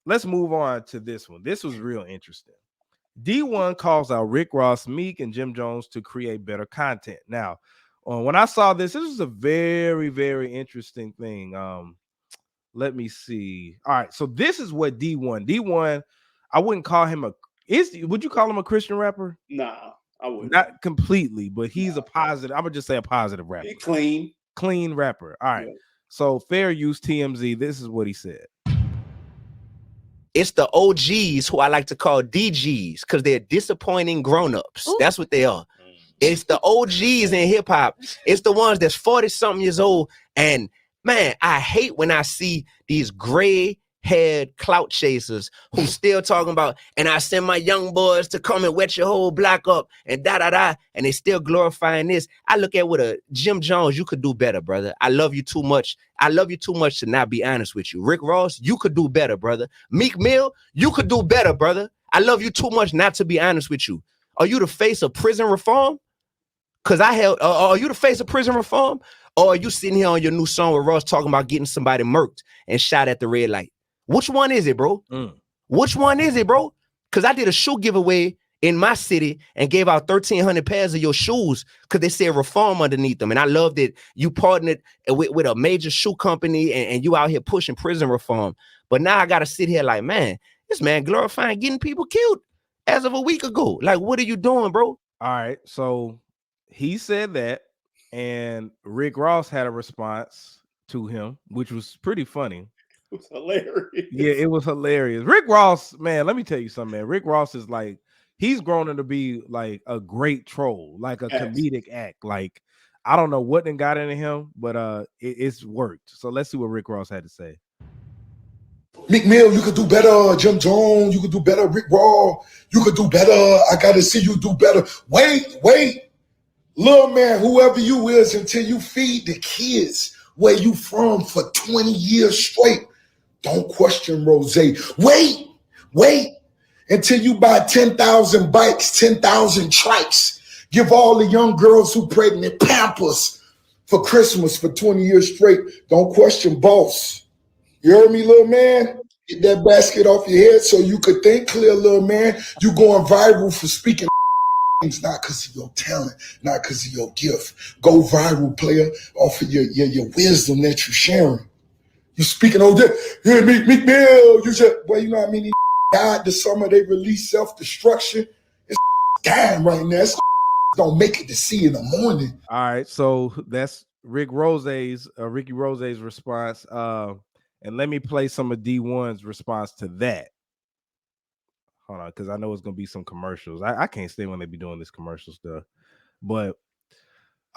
let's move on to this one. This was real interesting. Dee-1 calls out Rick Ross, Meek, and Jim Jones to create better content. Now, when I saw this was a very, very interesting thing. Let me see. All right, so this is what Dee-1. Dee-1, I wouldn't call him would you call him a Christian rapper? Nah, I wouldn't. Not completely, but he's a positive. I would just say a positive rapper. Clean rapper. All right. Yeah. So fair use TMZ. This is what he said. It's the OGs who I like to call DGs because they're disappointing grown-ups. That's what they are. It's the OGs in hip-hop. It's the ones that's 40-something years old. And man, I hate when I see these gray-haired clout chasers who still talking about, and I send my young boys to come and wet your whole block up and da-da-da, and they still glorifying this. I look at with a Jim Jones, you could do better, brother. I love you too much. I love you too much to not be honest with you. Rick Ross, you could do better, brother. Meek Mill, you could do better, brother. I love you too much not to be honest with you. Are you the face of prison reform? Because are you the face of prison reform? Or are you sitting here on your new song with Ross talking about getting somebody murked and shot at the red light? Which one is it, bro? Which one is it, bro? Because I did a shoe giveaway in my city and gave out 1,300 pairs of your shoes because they said reform underneath them. And I love that you partnered with a major shoe company and you out here pushing prison reform. But now I got to sit here like, man, this man glorifying getting people killed as of a week ago. Like, what are you doing, bro? All right. So he said that, and Rick Ross had a response to him, which was pretty funny. It was hilarious. Yeah, it was hilarious. Rick Ross, man, let me tell you something, man. Rick Ross is like, he's grown into be like a great troll, like a comedic act. Like, I don't know what then got into him, but it's worked. So let's see what Rick Ross had to say. Meek Mill, you could do better. Jim Jones, you could do better. Rick Ross, you could do better. I gotta see you do better. Wait. Little man, whoever you is, until you feed the kids where you from for 20 years straight. Don't question Rose. Wait until you buy 10,000 bikes, 10,000 trikes. Give all the young girls who pregnant Pampers for Christmas for 20 years straight. Don't question boss. You heard me, little man? Get that basket off your head so you could think clear, little man. You going viral for speaking things, not because of your talent, not because of your gift. Go viral, player, off of your wisdom that you're sharing. You speaking over there, yeah, Meek Mill, you just, well, you know what I mean? He died this summer, they released self-destruction. It's dying right now. It's don't make it to see in the morning. All right, so that's Ricky Rose's response. And let me play some of D1's response to that. Hold on, because I know it's gonna be some commercials. I can't stay when they be doing this commercial stuff, but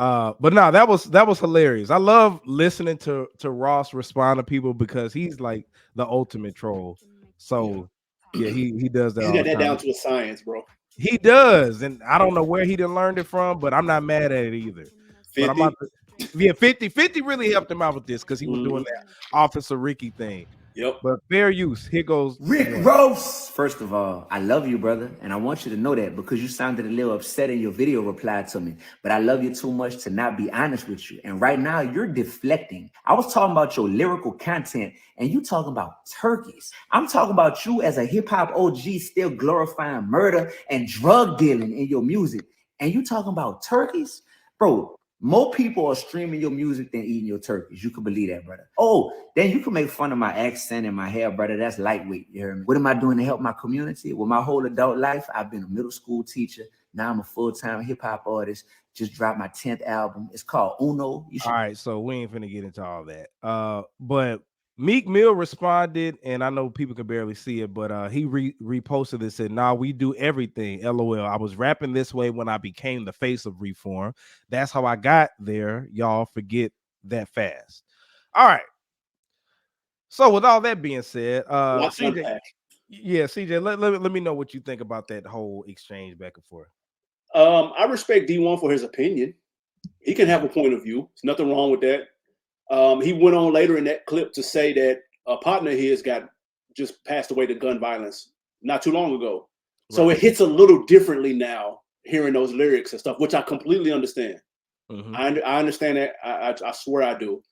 no, that was hilarious. I love listening to Ross respond to people because he's like the ultimate troll. So yeah, he does that. He's got that down to a science, bro. He does, and I don't know where he done learned it from, but I'm not mad at it either. 50? But I'm about to, 50 really helped him out with this because he was doing that Officer Ricky thing. Yep. But fair use. Here goes Rick Ross. First of all, I love you, brother. And I want you to know that because you sounded a little upset in your video reply to me. But I love you too much to not be honest with you. And right now you're deflecting. I was talking about your lyrical content and you talking about turkeys. I'm talking about you as a hip hop OG still glorifying murder and drug dealing in your music. And you talking about turkeys? Bro, more people are streaming your music than eating your turkeys. You can believe that, brother. Oh, then you can make fun of my accent and my hair, brother. That's lightweight. You hear me? What am I doing to help my community? Well, my whole adult life, I've been a middle school teacher. Now I'm a full-time hip-hop artist. Just dropped my 10th album. It's called Uno. All right, so we ain't finna get into all that. But Meek Mill responded, and I know people can barely see it, but he reposted it and said, nah, we do everything. LOL. I was rapping this way when I became the face of reform. That's how I got there. Y'all forget that fast. All right. So with all that being said, CJ, let me know what you think about that whole exchange back and forth. I respect D1 for his opinion. He can have a point of view. There's nothing wrong with that. He went on later in that clip to say that a partner of his just passed away to gun violence not too long ago. Right. So it hits a little differently now, hearing those lyrics and stuff, which I completely understand. Mm-hmm. I understand that. I swear I do.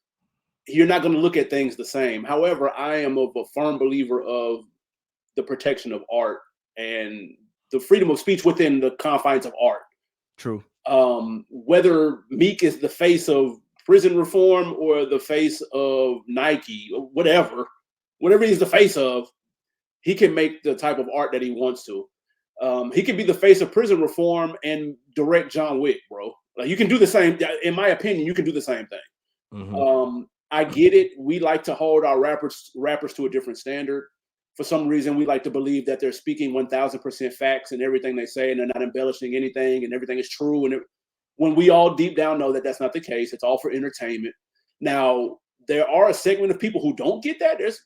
You're not going to look at things the same. However, I am a firm believer of the protection of art and the freedom of speech within the confines of art. True. Whether Meek is the face of prison reform or the face of Nike or whatever he's the face of, he can make the type of art that he wants to. He can be the face of prison reform and direct John Wick, bro. Like, you can do the same. In my opinion, you can do the same thing. Mm-hmm. I get it. We like to hold our rappers to a different standard. For some reason, we like to believe that they're speaking 1000% facts and everything they say, and they're not embellishing anything, and everything is true. And when we all deep down know that that's not the case, it's all for entertainment. Now, there are a segment of people who don't get that. There's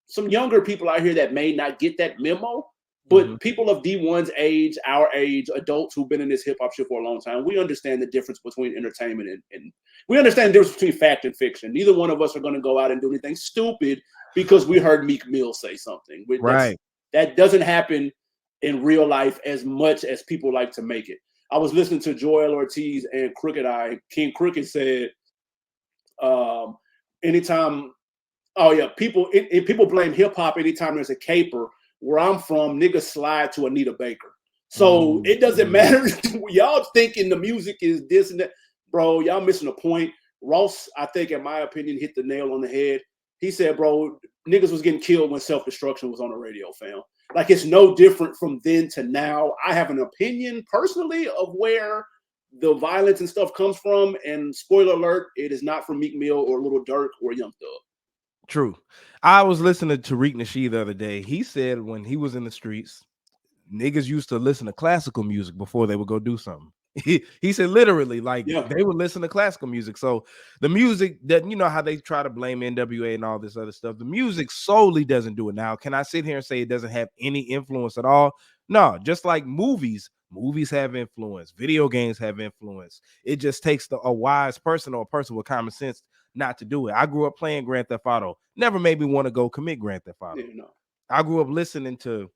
some younger people out here that may not get that memo, but people of Dee-1's age, our age, adults who've been in this hip hop shit for a long time, we understand the difference between entertainment and we understand the difference between fact and fiction. Neither one of us are going to go out and do anything stupid because we heard Meek Mill say something. Right. That doesn't happen in real life as much as people like to make it. I was listening to Joel Ortiz and Crooked Eye. King Crooked said, anytime, people blame hip hop anytime there's a caper. Where I'm from, niggas slide to Anita Baker. So it doesn't matter. Y'all thinking the music is this and that. Bro, y'all missing a point. Ross, I think, in my opinion, hit the nail on the head. He said, bro, niggas was getting killed when Self-Destruction was on the radio, fam. Like, it's no different from then to now. I have an opinion, personally, of where the violence and stuff comes from. And spoiler alert, it is not from Meek Mill or Lil Durk or Young Thug. True. I was listening to Tariq Nasheed the other day. He said when he was in the streets, niggas used to listen to classical music before they would go do something. He said literally, like, they would listen to classical music. So the music that, you know how they try to blame NWA and all this other stuff, the music solely doesn't do it. Now, can I sit here and say it doesn't have any influence at all? No, just like movies have influence, video games have influence. It just takes a wise person or a person with common sense not to do it. I grew up playing Grand Theft Auto. Never made me want to go commit Grand Theft Auto. I grew up listening to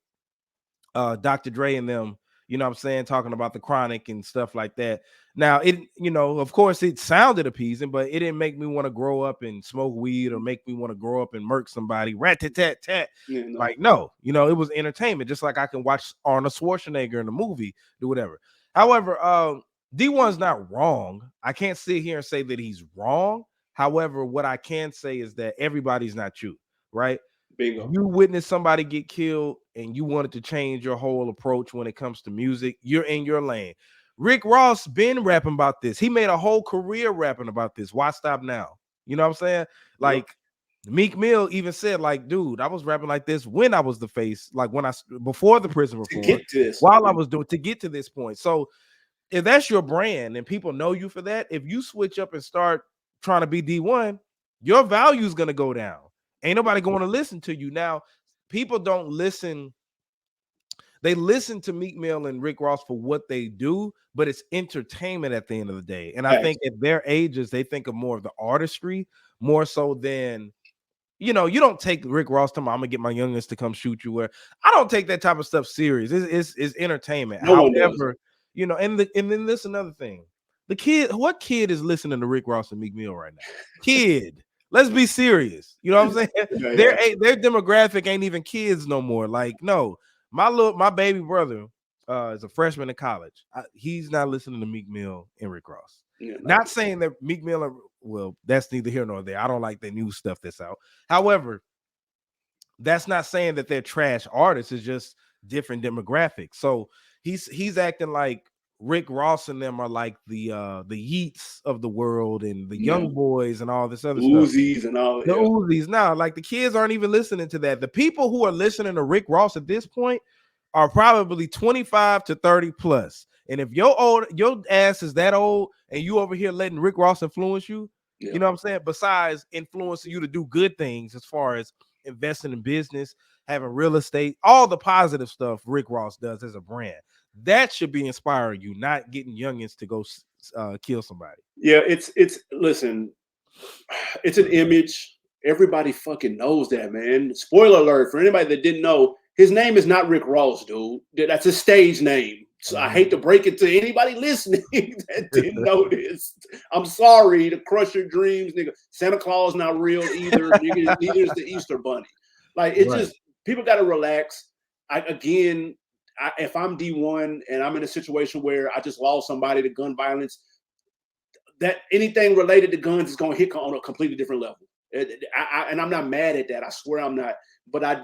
Dr. Dre and them, you know what I'm saying, talking about the Chronic and stuff like that. Now, it, you know, of course it sounded appeasing, but it didn't make me want to grow up and smoke weed or make me want to grow up and murk somebody. Rat-tat-tat-tat. Like, no, you know, it was entertainment. Just like I can watch Arnold Schwarzenegger in a movie, do whatever. However, Dee-1's not wrong. I can't sit here and say that he's wrong. However, what I can say is that everybody's not you, right? Bingo. You witnessed somebody get killed and you wanted to change your whole approach when it comes to music. You're in your lane. Rick Ross been rapping about this. He made a whole career rapping about this. Why stop now? You know what I'm saying? Like, Meek Mill even said, like, dude, I was rapping like this when I was the face, like before the prison reform, while I was doing to get to this point. So if that's your brand and people know you for that, if you switch up and start trying to be Dee-1, your value is going to go down. Ain't nobody going to listen to you. Now, people don't listen. They listen to Meek Mill and Rick Ross for what they do, but it's entertainment at the end of the day. And I think at their ages, they think of more of the artistry, more so than, you know, you don't take Rick Ross to I'm going to get my youngest to come shoot you. Where I don't take that type of stuff serious. It's entertainment. However, you know, and then this another thing. What kid is listening to Rick Ross and Meek Mill right now? Kid. Let's be serious. You know what I'm saying? Their demographic ain't even kids no more. Like, no, my baby brother is a freshman in college. He's not listening to Meek Mill and Rick Ross. Not saying that Meek Mill, well, that's neither here nor there. I don't like the new stuff that's out. However, that's not saying that they're trash artists. It's just different demographics. So he's acting like Rick Ross and them are like the Yeats of the world and the Young Boys and all this other Uzis stuff. And all the Uzis. Now, like, the kids aren't even listening to that. The people who are listening to Rick Ross at this point are probably 25 to 30 plus. And if your ass is that old and you over here letting Rick Ross influence you, you know what I'm saying? Besides influencing you to do good things as far as investing in business, having real estate, all the positive stuff Rick Ross does as a brand. That should be inspiring you, not getting youngins to go kill somebody. Yeah, listen, it's an image. Everybody fucking knows that, man. Spoiler alert for anybody that didn't know, his name is not Rick Ross, dude. That's his stage name. So I hate to break it to anybody listening that didn't know this. I'm sorry to crush your dreams, nigga. Santa Claus not real either. Neither is the Easter Bunny. Like, it's just, people got to relax. if I'm D1 and I'm in a situation where I just lost somebody to gun violence, that anything related to guns is going to hit on a completely different level. And I'm not mad at that. I swear I'm not. But I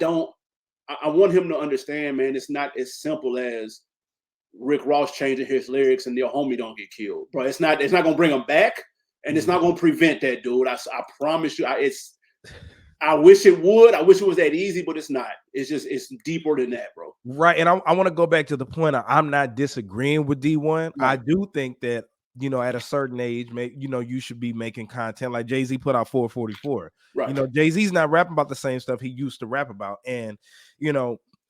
want him to understand, man, it's not as simple as Rick Ross changing his lyrics and your homie don't get killed, bro. It's not going to bring him back, and it's not going to prevent that, dude. I promise you. I wish it would. I wish it was that easy, but it's not. It's deeper than that, bro. Right. And I want to go back to the point I'm not disagreeing with D1. No. I do think that, at a certain age, you should be making content like Jay-Z put out 444. Right. Jay-Z's not rapping about the same stuff he used to rap about. And,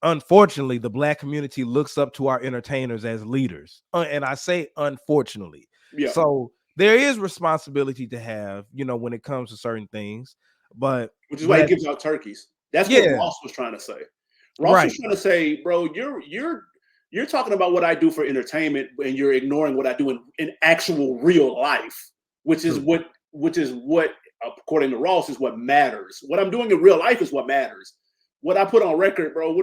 unfortunately, the Black community looks up to our entertainers as leaders. And I say unfortunately. Yeah. So there is responsibility to have, when it comes to certain things. But which is why he gives out turkeys. That's what Ross was trying to say. Ross was trying to say, bro, you're talking about what I do for entertainment, and you're ignoring what I do in actual real life, which is what according to Ross is what matters. What I'm doing in real life is what matters. What I put on record, bro,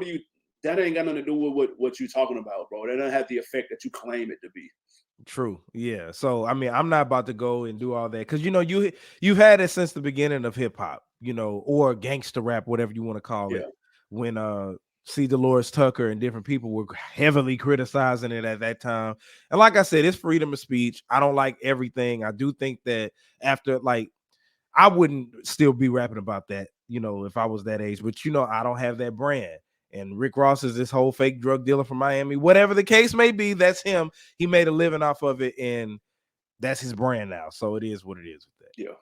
that ain't got nothing to do with what you're talking about, bro. That doesn't have the effect that you claim it to be. True. Yeah. So I mean, I'm not about to go and do all that because you've had it since the beginning of hip hop, or gangster rap, whatever you want to call it. When C. Dolores Tucker and different people were heavily criticizing it at that time. And like I said, it's freedom of speech. I don't like everything. I do think that after, like, I wouldn't still be rapping about that, if I was that age. But I don't have that brand. And Rick Ross is this whole fake drug dealer from Miami. Whatever the case may be, that's him. He made a living off of it, and that's his brand now. So it is what it is with that. Yeah.